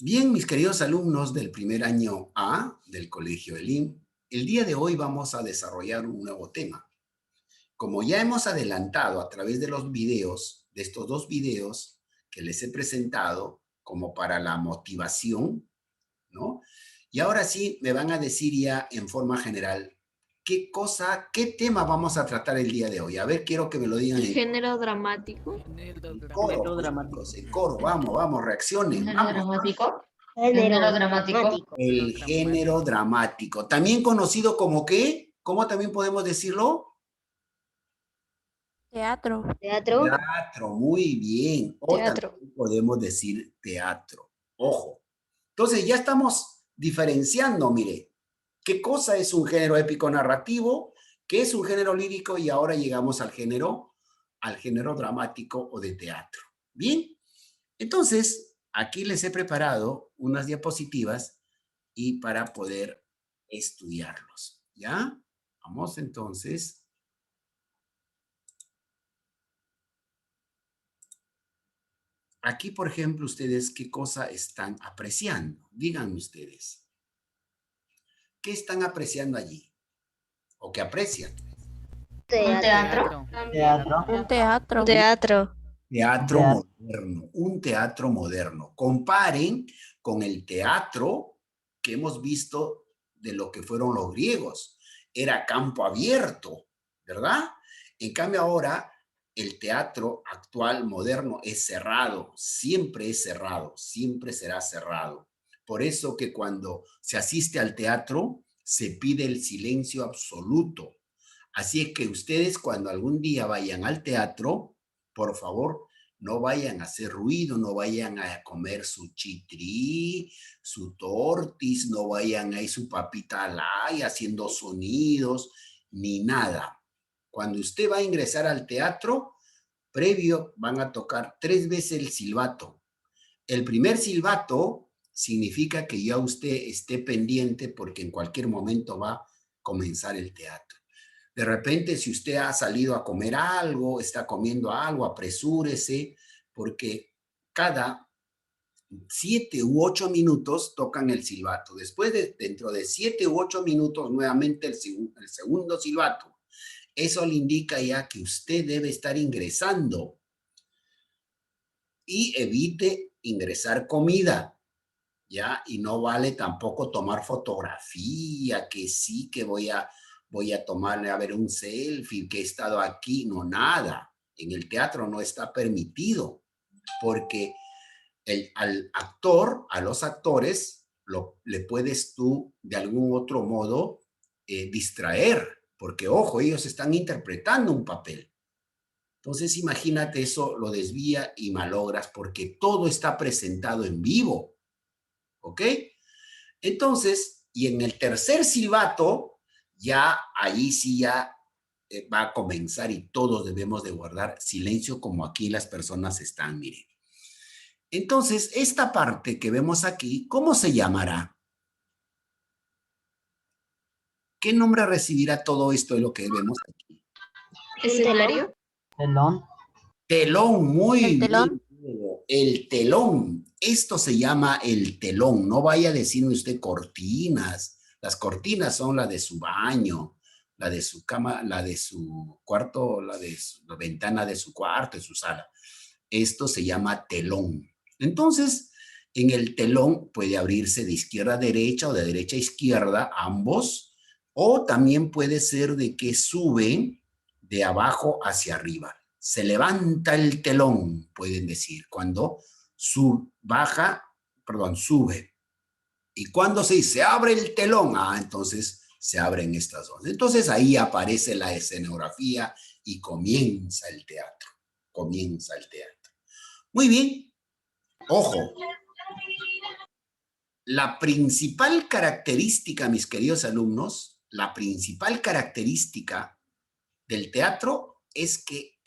Bien, mis queridos alumnos del primer año A del Colegio Elim, el día de hoy vamos a desarrollar un nuevo tema. Como ya hemos adelantado a través de los videos, de estos dos videos que les he presentado como para la motivación, ¿no? Y ahora sí me van a decir ya en forma general qué tema vamos a tratar el día de hoy. A ver, quiero que me lo digan El en género dramático. coro, Género pues, dramático. chicos, en coro, vamos, reaccionen, Género vamos. dramático. Género Dramático. El género dramático, también conocido como ¿qué? ¿Cómo también podemos decirlo? Teatro. Teatro, muy bien. O Teatro. también podemos decir teatro. Ojo. Entonces ya estamos diferenciando, mire, qué cosa es un género épico narrativo, qué es un género lírico y ahora llegamos al género dramático o de teatro. Bien, entonces aquí les he preparado unas diapositivas y para poder estudiarlos. ¿Ya? Vamos entonces. Aquí, por ejemplo, ustedes, ¿qué cosa están apreciando? Díganme ustedes. ¿Qué están apreciando allí? ¿O qué aprecian? Un teatro. Teatro. Un teatro. Teatro. Teatro Teatro. moderno, un teatro moderno. Comparen con el teatro que hemos visto de lo que fueron los griegos. Era campo abierto, ¿verdad? En cambio ahora el teatro actual moderno es cerrado, siempre será cerrado. Por eso que cuando se asiste al teatro se pide el silencio absoluto. Así es que ustedes cuando algún día vayan al teatro, por favor, no vayan a hacer ruido, no vayan a comer su chitrí, su tortis, no vayan a ir su papita alay haciendo sonidos, ni nada. Cuando usted va a ingresar al teatro, previo van a tocar 3 veces el silbato. El primer silbato significa que ya usted esté pendiente porque en cualquier momento va a comenzar el teatro. De repente, si usted ha salido a comer algo, está comiendo algo, apresúrese, porque cada 7 u 8 minutos tocan el silbato. Después, dentro de 7 u 8 minutos, nuevamente el segundo silbato. Eso le indica ya que usted debe estar ingresando y evite ingresar comida, ¿ya? Y no vale tampoco tomar fotografía, que sí, que voy a tomarle a ver un selfie, que he estado aquí, no, nada. En el teatro no está permitido, porque al actor, a los actores, le puedes tú de algún otro modo distraer, porque ojo, ellos están interpretando un papel. Entonces imagínate eso, lo desvía y malogras porque todo está presentado en vivo, ¿ok? Entonces, y en el tercer silbato, ya ahí sí ya va a comenzar y todos debemos de guardar silencio como aquí las personas están, miren. Entonces, esta parte que vemos aquí, ¿cómo se llamará? ¿Qué nombre recibirá todo esto de lo que vemos aquí? Escenario. Telón. Telón, muy El bien. telón. El telón. Esto se llama el telón. No vaya a decirme usted cortinas. Las cortinas son la de su baño, la de su cama, la de su cuarto, la ventana de su cuarto, de su sala. Esto se llama telón. Entonces, en el telón puede abrirse de izquierda a derecha o de derecha a izquierda, ambos, o también puede ser de que sube de abajo hacia arriba. Se levanta el telón, pueden decir, cuando sube. Y cuando se abre el telón, entonces se abren estas dos. Entonces ahí aparece la escenografía y comienza el teatro. Comienza el teatro. Muy bien. Ojo. La principal característica, mis queridos alumnos, la principal característica del teatro es que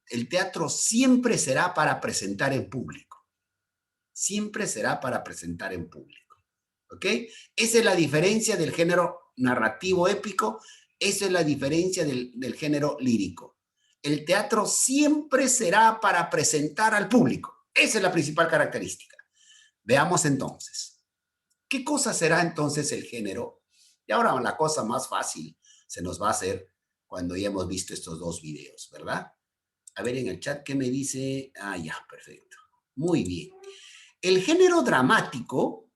el teatro siempre será para presentar en público. Siempre será para presentar en público. ¿Ok? Esa es la diferencia del género narrativo épico, esa es la diferencia del género lírico. El teatro siempre será para presentar al público. Esa es la principal característica. Veamos entonces. ¿Qué cosa será entonces el género? Y ahora la cosa más fácil se nos va a hacer cuando ya hemos visto estos dos videos, ¿verdad? A ver en el chat, ¿qué me dice? Ah, ya, perfecto. Muy bien. El género dramático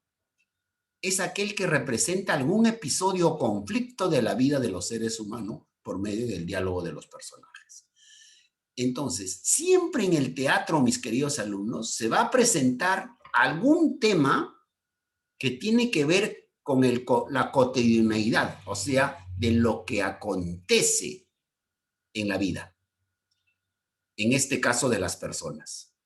es aquel que representa algún episodio o conflicto de la vida de los seres humanos por medio del diálogo de los personajes. Entonces, siempre en el teatro, mis queridos alumnos, se va a presentar algún tema que tiene que ver con la cotidianeidad, o sea, de lo que acontece en la vida, en este caso de las personas.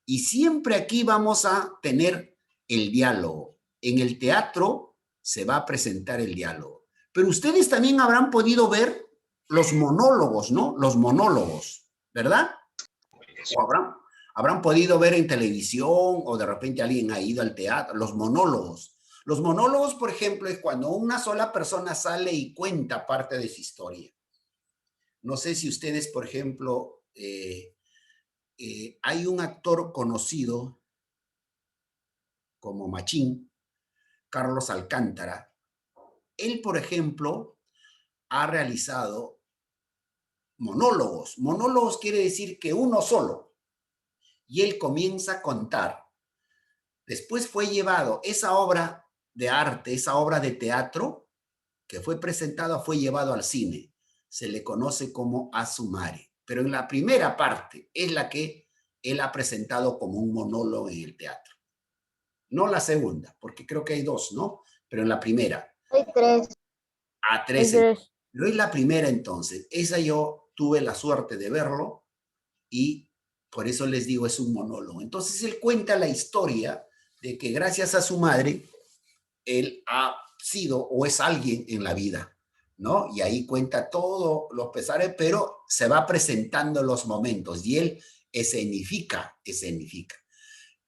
Y siempre aquí vamos a tener el diálogo. En el teatro se va a presentar el diálogo. Pero ustedes también habrán podido ver los monólogos, ¿no? Los monólogos, ¿verdad? O habrán podido ver en televisión o de repente alguien ha ido al teatro, los monólogos. Los monólogos, por ejemplo, es cuando una sola persona sale y cuenta parte de su historia. No sé si ustedes, por ejemplo, hay un actor conocido como Machín, Carlos Alcántara. Él, por ejemplo, ha realizado monólogos. Monólogos quiere decir que uno solo. Y él comienza a contar. Después fue llevado esa obra de arte, esa obra de teatro que fue presentada, fue llevado al cine. Se le conoce como Asumare. Pero en la primera parte es la que él ha presentado como un monólogo en el teatro. No la segunda, porque creo que hay dos, ¿no? Pero en la primera. Hay tres. A tres. Pero es la primera entonces. Esa yo tuve la suerte de verlo y por eso les digo, es un monólogo. Entonces él cuenta la historia de que gracias a su madre, él ha sido o es alguien en la vida, ¿no? Y ahí cuenta todos los pesares, pero se va presentando los momentos y él escenifica.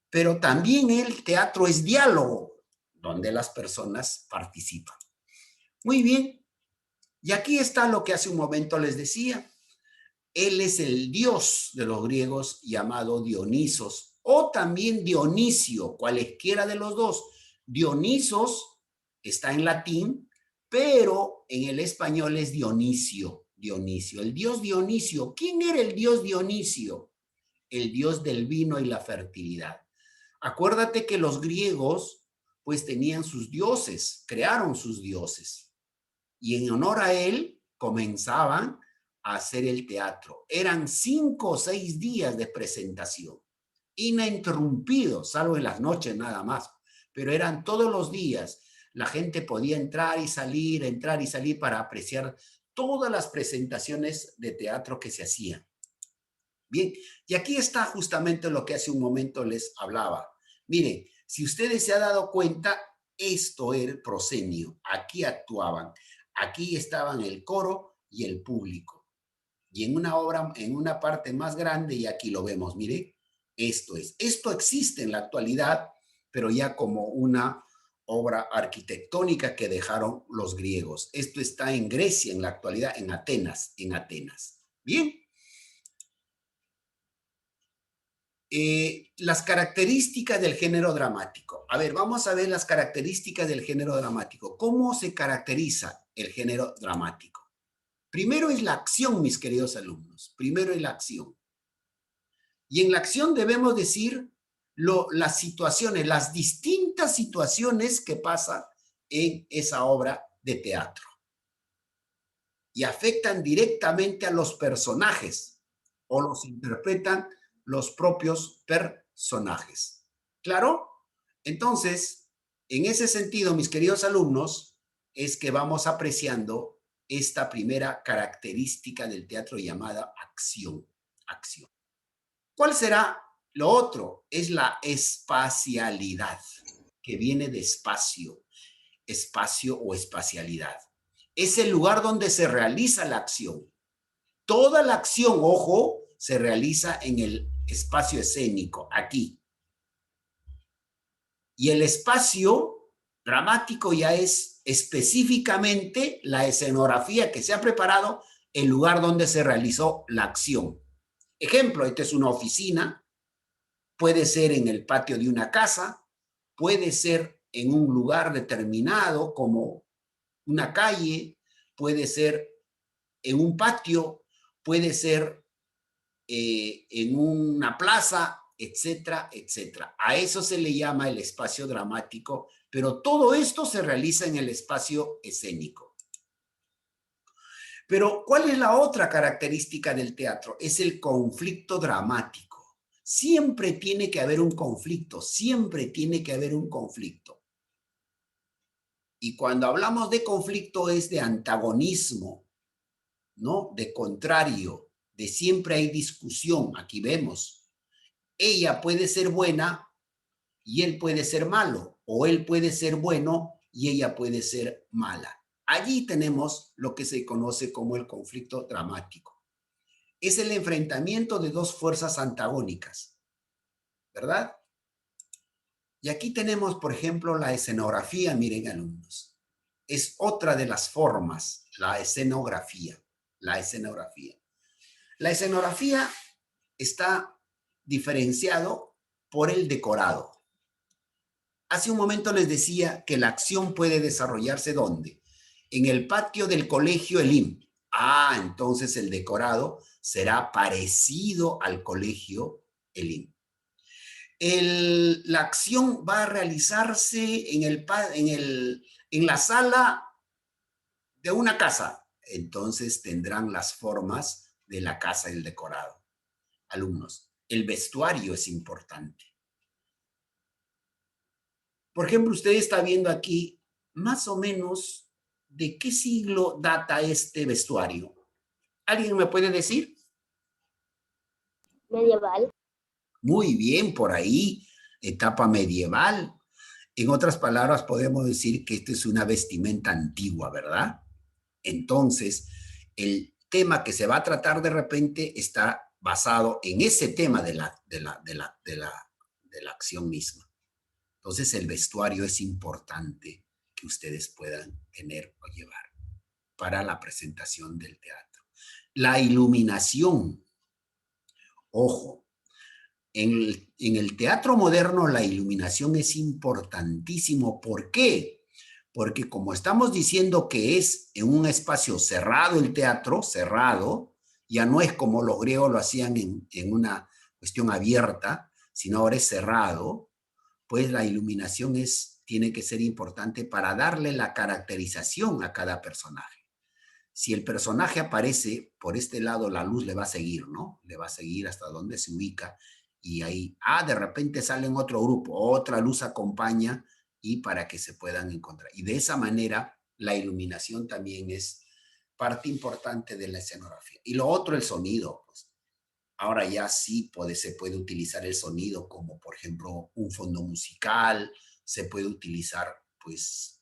Pero también el teatro es diálogo, donde las personas participan. Muy bien. Y aquí está lo que hace un momento les decía. Él es el dios de los griegos llamado Dionisos, o también Dionisio, cualesquiera de los dos. Dionisos está en latín, pero en el español es Dionisio. Dionisio, el dios Dionisio. ¿Quién era el dios Dionisio? El dios del vino y la fertilidad. Acuérdate que los griegos pues tenían sus dioses, crearon sus dioses. Y en honor a él comenzaban a hacer el teatro. Eran 5 o 6 días de presentación, ininterrumpidos, salvo en las noches nada más, pero eran todos los días. La gente podía entrar y salir para apreciar todas las presentaciones de teatro que se hacían. Bien, y aquí está justamente lo que hace un momento les hablaba. Miren, si ustedes se han dado cuenta, esto era el proscenio. Aquí actuaban. Aquí estaban el coro y el público. Y en una obra, en una parte más grande, y aquí lo vemos, mire, esto es. Esto existe en la actualidad, pero ya como una obra arquitectónica que dejaron los griegos. Esto está en Grecia en la actualidad, en Atenas. Bien. Las características del género dramático. A ver, vamos a ver las características del género dramático. ¿Cómo se caracteriza el género dramático? Primero es la acción, mis queridos alumnos. Primero es la acción. Y en la acción debemos decir las situaciones, las distintas situaciones que pasan en esa obra de teatro. Y afectan directamente a los personajes o los interpretan los propios personajes. ¿Claro? Entonces, en ese sentido, mis queridos alumnos, es que vamos apreciando esta primera característica del teatro llamada acción. Acción. ¿Cuál será lo otro? Es la espacialidad, que viene de espacio, espacio o espacialidad. Es el lugar donde se realiza la acción. Toda la acción, ojo, se realiza en el espacio escénico, aquí. Y el espacio dramático ya es específicamente la escenografía que se ha preparado, el lugar donde se realizó la acción. Ejemplo, esta es una oficina, puede ser en el patio de una casa, puede ser en un lugar determinado como una calle, puede ser en un patio, puede ser en una plaza, etcétera, etcétera. A eso se le llama el espacio dramático, pero todo esto se realiza en el espacio escénico. Pero, ¿cuál es la otra característica del teatro? Es el conflicto dramático. Siempre tiene que haber un conflicto, siempre tiene que haber un conflicto. Y cuando hablamos de conflicto es de antagonismo, ¿no? De contrario, de siempre hay discusión. Aquí vemos, ella puede ser buena y él puede ser malo, o él puede ser bueno y ella puede ser mala. Allí tenemos lo que se conoce como el conflicto dramático. Es el enfrentamiento de dos fuerzas antagónicas, ¿verdad? Y aquí tenemos, por ejemplo, la escenografía, miren, alumnos. Es otra de las formas, la escenografía. La escenografía. La escenografía está diferenciado por el decorado. Hace un momento les decía que la acción puede desarrollarse ¿dónde? En el patio del colegio Elim. Ah, entonces el decorado será parecido al colegio Elim. La acción va a realizarse en la sala de una casa. Entonces tendrán las formas de la casa y el decorado. Alumnos, el vestuario es importante. Por ejemplo, usted está viendo aquí más o menos de qué siglo data este vestuario. ¿Alguien me puede decir? Medieval. Muy bien, por ahí, etapa medieval. En otras palabras, podemos decir que esta es una vestimenta antigua, ¿verdad? Entonces, el tema que se va a tratar de repente está basado en ese tema de la acción misma. Entonces, el vestuario es importante que ustedes puedan tener o llevar para la presentación del teatro. La iluminación. Ojo, en el teatro moderno la iluminación es importantísimo. ¿Por qué? Porque como estamos diciendo que es en un espacio cerrado el teatro, cerrado, ya no es como los griegos lo hacían en una cuestión abierta, sino ahora es cerrado, pues la iluminación tiene que ser importante para darle la caracterización a cada personaje. Si el personaje aparece por este lado, la luz le va a seguir, ¿no? Le va a seguir hasta donde se ubica y ahí, de repente sale en otro grupo, otra luz acompaña y para que se puedan encontrar. Y de esa manera, la iluminación también es parte importante de la escenografía. Y lo otro, el sonido, pues. Ahora ya sí se puede utilizar el sonido como, por ejemplo, un fondo musical, se puede utilizar, pues,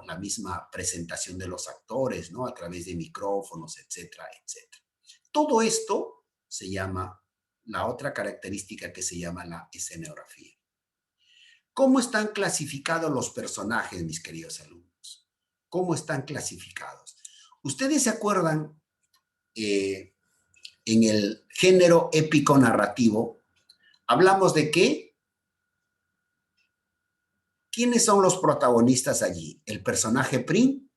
la misma presentación de los actores, ¿no? A través de micrófonos, etcétera, etcétera. Todo esto se llama, la otra característica que se llama la escenografía. ¿Cómo están clasificados los personajes, mis queridos alumnos? ¿Cómo están clasificados? ¿Ustedes se acuerdan en el género épico narrativo, hablamos de qué? ¿Quiénes son los protagonistas allí? ¿El personaje principal?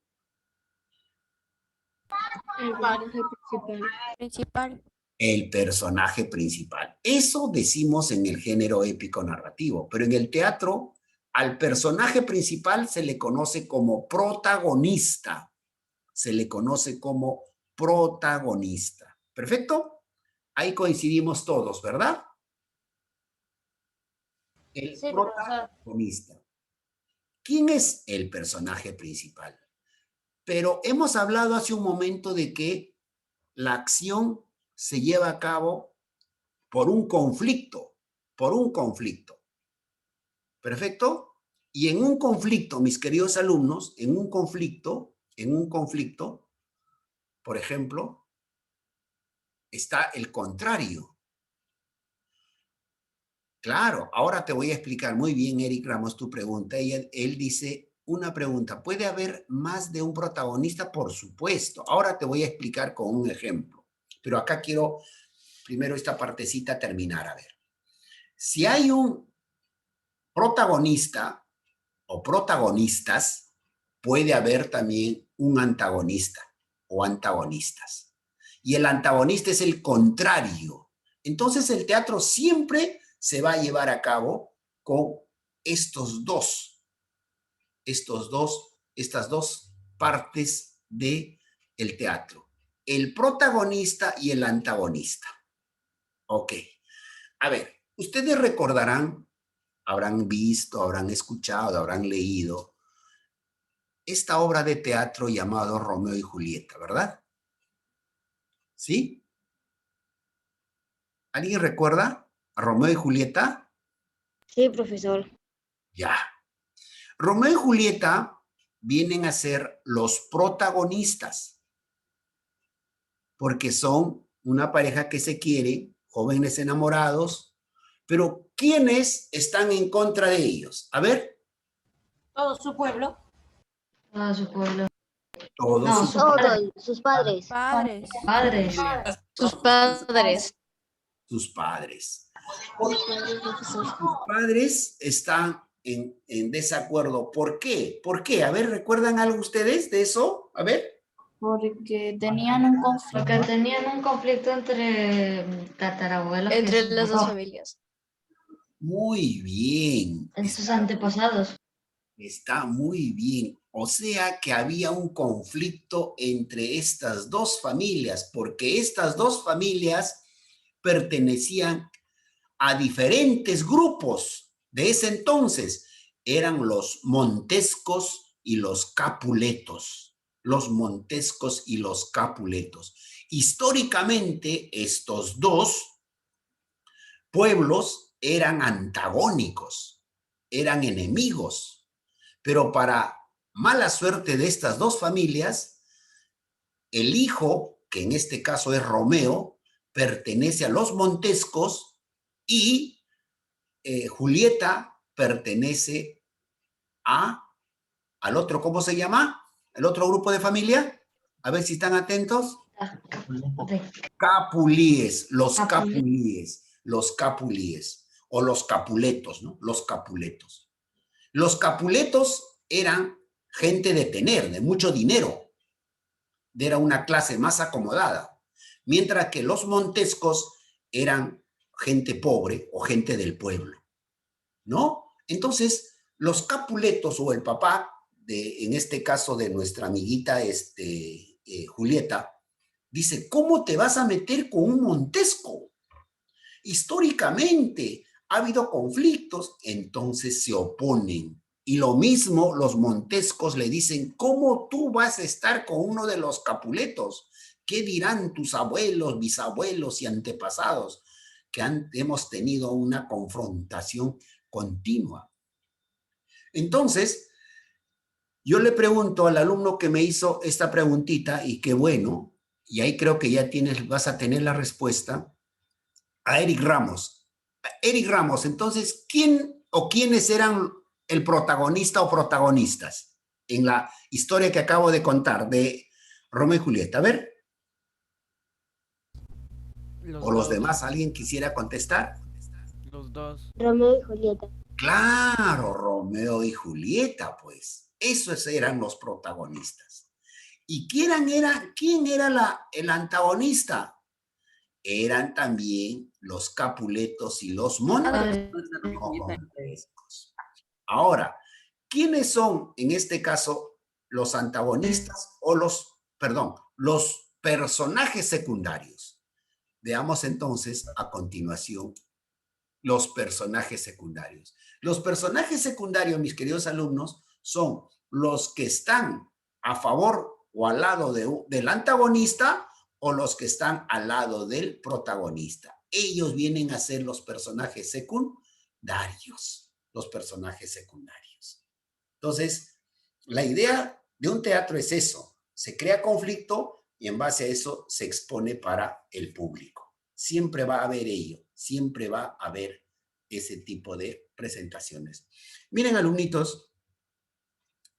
El personaje principal. Eso decimos en el género épico narrativo, pero en el teatro, al personaje principal se le conoce como protagonista. Se le conoce como protagonista. ¿Perfecto? Ahí coincidimos todos, ¿verdad? El protagonista. ¿Quién es el personaje principal? Pero hemos hablado hace un momento de que la acción se lleva a cabo por un conflicto, ¿Perfecto? Y en un conflicto, mis queridos alumnos, en un conflicto, por ejemplo, está el contrario. Claro, ahora te voy a explicar muy bien, Eric Ramos, tu pregunta. Él dice una pregunta. ¿Puede haber más de un protagonista? Por supuesto. Ahora te voy a explicar con un ejemplo. Pero acá quiero primero esta partecita terminar. A ver. Si hay un protagonista o protagonistas, puede haber también un antagonista o antagonistas. Y el antagonista es el contrario. Entonces el teatro siempre se va a llevar a cabo con estas dos partes del teatro. El protagonista y el antagonista. Ok. A ver, ustedes recordarán, habrán visto, habrán escuchado, habrán leído esta obra de teatro llamado Romeo y Julieta, ¿verdad? ¿Sí? ¿Alguien recuerda a Romeo y Julieta? Sí, profesor. Ya. Romeo y Julieta vienen a ser los protagonistas, porque son una pareja que se quiere, jóvenes enamorados, pero ¿quiénes están en contra de ellos? A ver. Todo su pueblo. Todo su pueblo. Todos No, Sus padres. Padres. padres. Sus padres. sus padres. Sus padres están en desacuerdo. ¿Por qué? ¿Por qué? A ver, ¿recuerdan algo ustedes de eso? A ver. Porque tenían un conflicto. Porque tenían un conflicto entre tatarabuelos. Entre las dos familias. Muy bien. En sus antepasados. Está muy bien. O sea que había un conflicto entre estas dos familias, porque estas dos familias pertenecían a diferentes grupos de ese entonces. Eran los Montescos y los Capuletos. Los Montescos y los Capuletos. Históricamente, estos dos pueblos eran antagónicos, eran enemigos, pero para mala suerte de estas dos familias, el hijo, que en este caso es Romeo, pertenece a los Montescos y Julieta pertenece al otro, ¿cómo se llama? ¿El otro grupo de familia? A ver si están atentos. Capulíes, los Capulíes, o los Capuletos, ¿no? Los Capuletos. Los Capuletos eran gente de tener, de mucho dinero, era una clase más acomodada, mientras que los Montescos eran gente pobre o gente del pueblo, ¿no? Entonces, los Capuletos o el papá, en este caso de nuestra amiguita Julieta, dice, ¿cómo te vas a meter con un Montesco? Históricamente ha habido conflictos, entonces se oponen. Y lo mismo los Montescos le dicen, ¿cómo tú vas a estar con uno de los Capuletos? ¿Qué dirán tus abuelos, bisabuelos y antepasados? Que hemos tenido una confrontación continua. Entonces, yo le pregunto al alumno que me hizo esta preguntita, y qué bueno, y ahí creo que ya vas a tener la respuesta, a Eric Ramos. Eric Ramos, entonces, ¿quién o quiénes eran el protagonista o protagonistas en la historia que acabo de contar de Romeo y Julieta? A ver. Los demás, ¿alguien quisiera contestar? Los dos. Romeo y Julieta. Claro, Romeo y Julieta, pues. Esos eran los protagonistas. ¿Y quién era el antagonista? Eran también los Capuletos y los Montescos. Ahora, ¿quiénes son en este caso los antagonistas o los personajes secundarios? Veamos entonces a continuación los personajes secundarios. Los personajes secundarios, mis queridos alumnos, son los que están a favor o al lado del antagonista o los que están al lado del protagonista. Ellos vienen a ser los personajes secundarios. Los personajes secundarios. Entonces, la idea de un teatro es eso. Se crea conflicto y en base a eso se expone para el público. Siempre va a haber ello. Siempre va a haber ese tipo de presentaciones. Miren, alumnitos,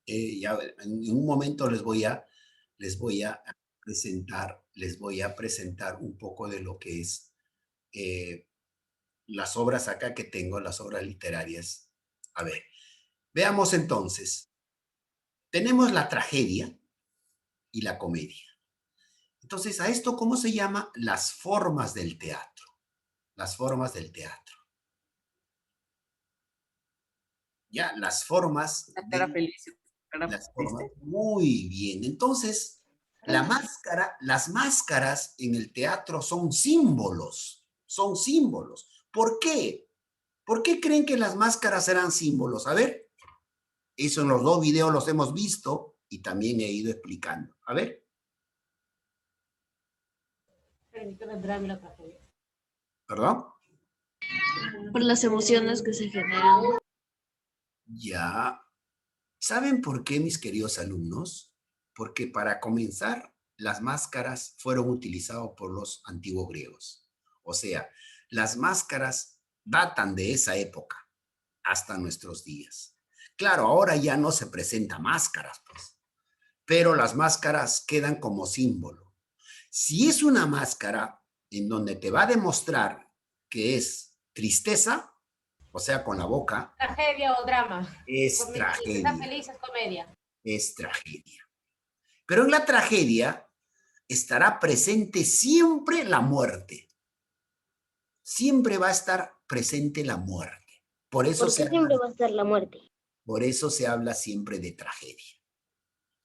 ya en un momento les voy a presentar un poco de lo que es las obras acá que tengo, las obras literarias A ver, veamos entonces. Tenemos la tragedia y la comedia. Entonces, ¿a esto cómo se llama? Las formas del teatro. Las formas del teatro. Ya, las formas. La cara feliz. Las formas. Muy bien. Entonces, las máscaras en el teatro son símbolos. Son símbolos. ¿Por qué? ¿Por qué creen que las máscaras eran símbolos? A ver, eso en los dos videos los hemos visto y también he ido explicando. A ver. ¿Perdón? Por las emociones que se generan. Ya. ¿Saben por qué, mis queridos alumnos? Porque para comenzar, las máscaras fueron utilizadas por los antiguos griegos. O sea, las máscaras datan de esa época hasta nuestros días. Claro, ahora ya no se presentan máscaras, pues, pero las máscaras quedan como símbolo. Si es una máscara en donde te va a demostrar que es tristeza, o sea, con la boca. Tragedia o drama. Es tragedia. Está feliz, es comedia. Es tragedia. Pero en la tragedia estará presente siempre la muerte. Siempre va a estar presente la muerte. Por eso ¿Por qué siempre va a estar la muerte? Por eso se habla siempre de tragedia.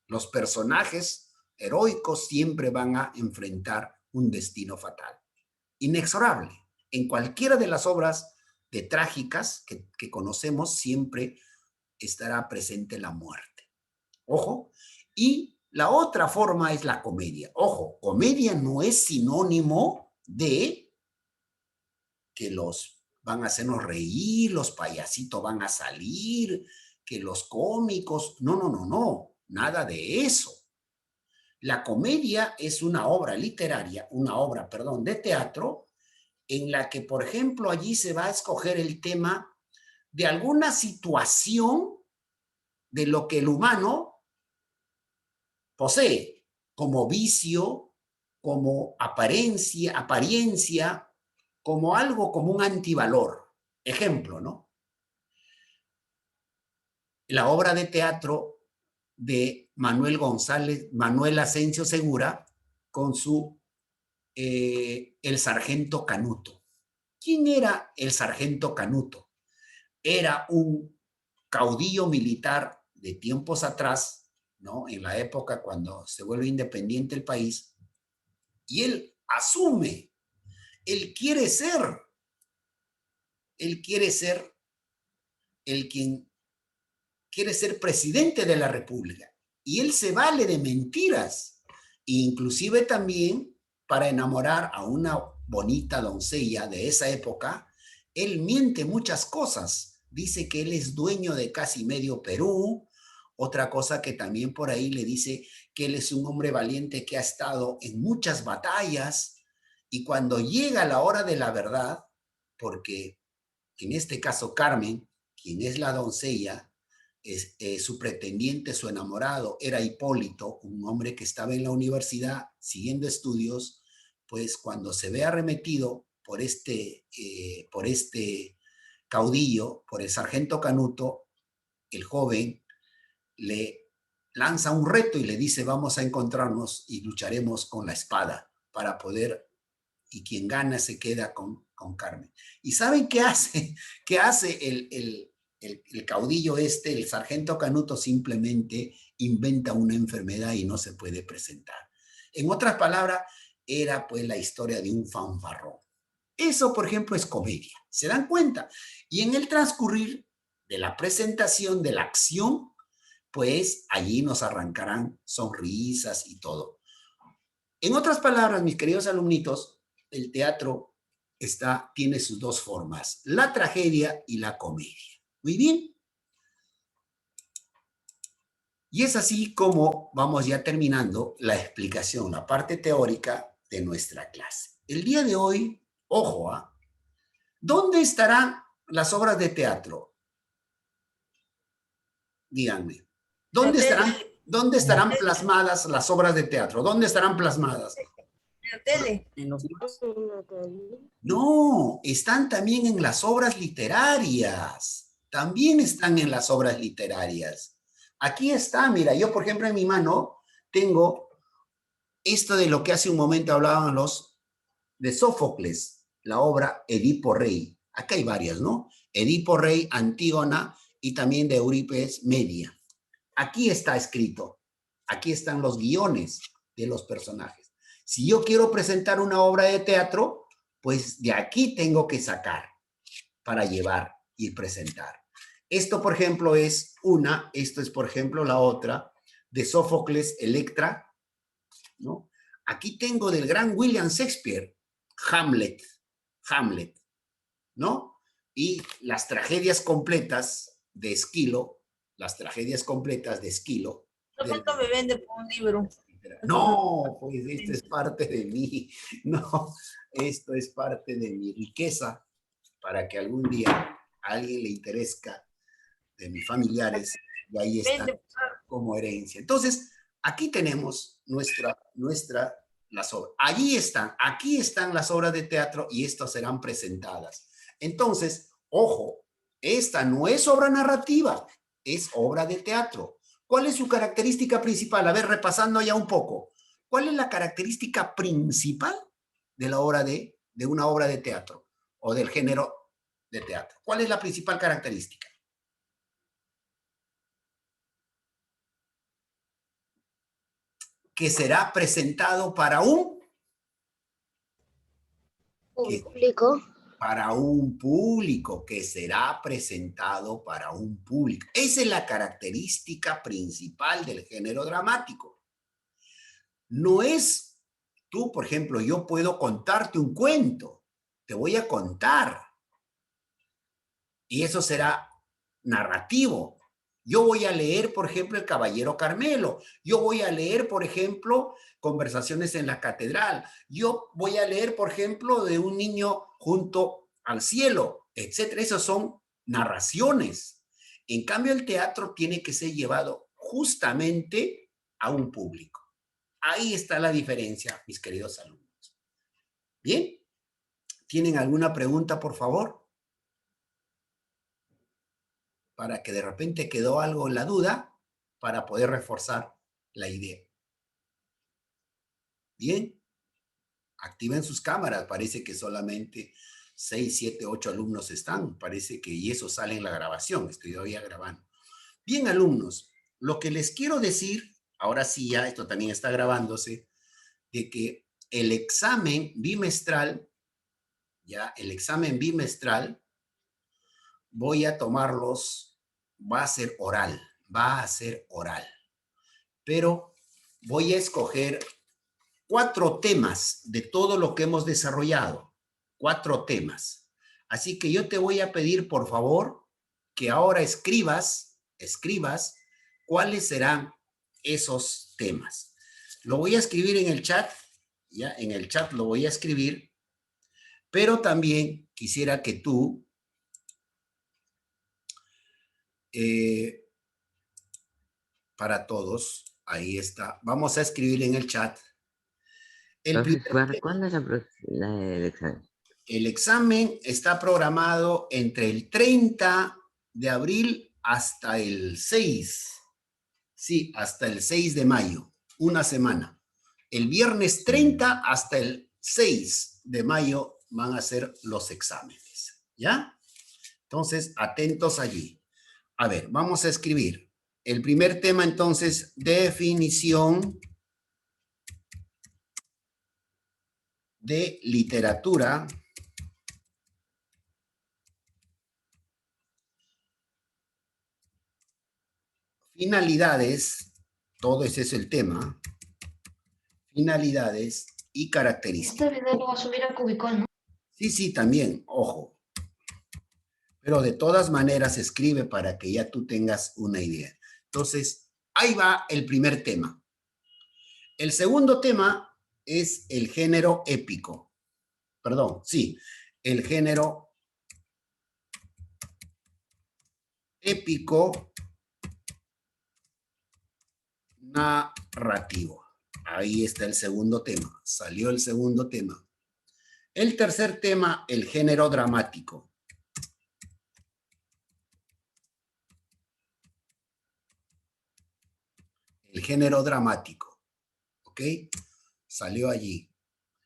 Los personajes heroicos siempre van a enfrentar un destino fatal. Inexorable. En cualquiera de las obras de trágicas que conocemos, siempre estará presente la muerte. Ojo. Y la otra forma es la comedia. Ojo, comedia no es sinónimo de que los van a hacernos reír, los payasitos van a salir, que los cómicos. No, no, no, no. Nada de eso. La comedia es una obra literaria, de teatro, en la que, por ejemplo, allí se va a escoger el tema de alguna situación de lo que el humano posee, como vicio, como apariencia, como algo, como un antivalor. Ejemplo, ¿no? La obra de teatro de Manuel Asensio Segura, con su El Sargento Canuto. ¿Quién era el Sargento Canuto? Era un caudillo militar de tiempos atrás, ¿no? En la época cuando se vuelve independiente el país, y él asume, él quiere ser quien quiere ser presidente de la República, y él se vale de mentiras, inclusive también para enamorar a una bonita doncella de esa época. Él miente muchas cosas, dice que él es dueño de casi medio Perú. Otra cosa que también por ahí le dice que él es un hombre valiente que ha estado en muchas batallas, y cuando llega la hora de la verdad, porque en este caso Carmen, quien es la doncella, su pretendiente, su enamorado, era Hipólito, un hombre que estaba en la universidad siguiendo estudios, pues cuando se ve arremetido por este caudillo, por el Sargento Canuto, el joven le lanza un reto y le dice: vamos a encontrarnos y lucharemos con la espada para poder, y quien gana se queda con Carmen. ¿Y saben qué hace? ¿Qué hace el caudillo el Sargento Canuto? Simplemente inventa una enfermedad y no se puede presentar. En otras palabras, era pues la historia de un fanfarrón. Eso, por ejemplo, es comedia. ¿Se dan cuenta? Y en el transcurrir de la presentación, de la acción, pues allí nos arrancarán sonrisas y todo. En otras palabras, mis queridos alumnitos, el teatro tiene sus dos formas, la tragedia y la comedia. Muy bien. Y es así como vamos ya terminando la explicación, la parte teórica de nuestra clase. El día de hoy, ojo, ¿dónde estarán las obras de teatro? Díganme. ¿Dónde estarán plasmadas las obras de teatro? ¿Dónde estarán plasmadas? En la tele. En los libros. No, están también en las obras literarias. también están en las obras literarias. Aquí está, mira, yo por ejemplo en mi mano tengo esto de lo que hace un momento hablaban los de Sófocles, la obra Edipo Rey. Acá hay varias, ¿no? Edipo Rey, Antígona y también de Eurípides Media. Aquí está escrito, aquí están los guiones de los personajes. Si yo quiero presentar una obra de teatro, pues de aquí tengo que sacar para llevar y presentar. Esto, por ejemplo, es una, esto es, por ejemplo, la otra, de Sófocles, Electra, ¿no? Aquí tengo del gran William Shakespeare, Hamlet, ¿no? Y las tragedias completas de Esquilo, las tragedias completas de Esquilo. ¿Cuánto me vende por un libro? No, pues esto es parte de mí, no, esto es parte de mi riqueza para que algún día a alguien le interese de mis familiares y ahí está como herencia. Entonces, aquí tenemos las obras. Allí están, aquí están las obras de teatro y estas serán presentadas. Entonces, ojo, esta no es obra narrativa, es obra de teatro. ¿Cuál es su característica principal? A ver, repasando ya un poco. ¿Cuál es la característica principal de la obra de una obra de teatro o del género de teatro? ¿Cuál es la principal característica? Que será presentado para un Público. Para un público, que será presentado para un público. Esa es la característica principal del género dramático. No es tú, por ejemplo, yo puedo contarte un cuento, te voy a contar, y eso será narrativo. Yo voy a leer, por ejemplo, El Caballero Carmelo. Yo voy a leer, por ejemplo, Conversaciones en la Catedral. Yo voy a leer, por ejemplo, de un niño junto al cielo, etcétera. Esas son narraciones. En cambio, el teatro tiene que ser llevado justamente a un público. Ahí está la diferencia, mis queridos alumnos. ¿Bien? ¿Tienen alguna pregunta, por favor? Para que de repente quedó algo en la duda, para poder reforzar la idea. Bien, activen sus cámaras, parece que solamente 6, 7, 8 alumnos están, parece que y eso sale en la grabación, estoy todavía grabando. Bien, alumnos, lo que les quiero decir, ahora sí ya esto también está grabándose, de que el examen bimestral, ya el examen bimestral, voy a tomarlos, va a ser oral, pero voy a escoger 4 temas de todo lo que hemos desarrollado, 4 temas. Así que yo te voy a pedir, por favor, que ahora escribas cuáles serán esos temas. Lo voy a escribir en el chat, ya en el chat lo voy a escribir, pero también quisiera que tú para todos, ahí está. Vamos a escribir en el chat. ¿Cuándo es el examen? El examen está programado entre el 30 de abril hasta el 6. Sí, hasta el 6 de mayo. Una semana. El viernes 30 hasta el 6 de mayo van a ser los exámenes. ¿Ya? Entonces, atentos allí. A ver, vamos a escribir. El primer tema, entonces, definición de literatura. Finalidades, todo ese es el tema. Finalidades y características. Este video lo va a subir a Cubicon, ¿no? Sí, también, ojo. Pero de todas maneras escribe para que ya tú tengas una idea. Entonces, ahí va el primer tema. El segundo tema es el género épico. Perdón, sí, el género épico narrativo. Ahí está el segundo tema. Salió el segundo tema. El tercer tema, el género dramático. el género dramático. ¿Ok? Salió allí.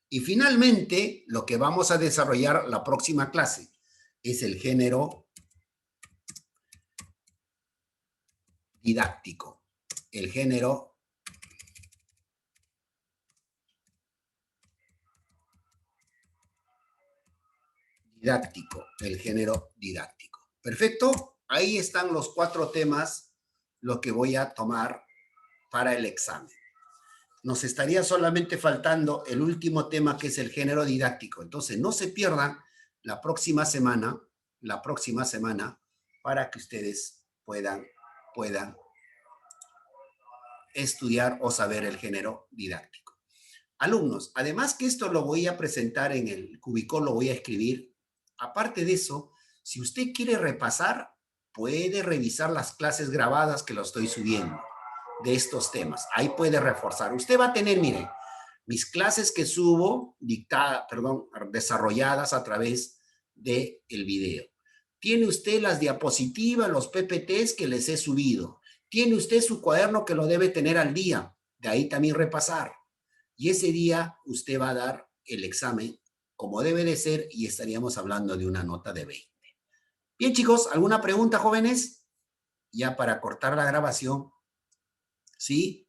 Y finalmente, lo que vamos a desarrollar la próxima clase es el género didáctico. El género didáctico. El género didáctico. ¿Perfecto? Ahí están los 4 temas, lo que voy a tomar para el examen. Nos estaría solamente faltando el último tema, que es el género didáctico. Entonces, no se pierdan la próxima semana, para que ustedes puedan estudiar o saber el género didáctico. Alumnos, además que esto lo voy a presentar en el cubículo, lo voy a escribir. Aparte de eso, si usted quiere repasar, puede revisar las clases grabadas que lo estoy subiendo de estos temas. Ahí puede reforzar. Usted va a tener, mire, mis clases que subo, desarrolladas a través del video. Tiene usted las diapositivas, los PPTs que les he subido. Tiene usted su cuaderno que lo debe tener al día. De ahí también repasar. Y ese día usted va a dar el examen como debe de ser y estaríamos hablando de una nota de 20. Bien, chicos, ¿alguna pregunta, jóvenes? Ya para cortar la grabación. ¿Sí?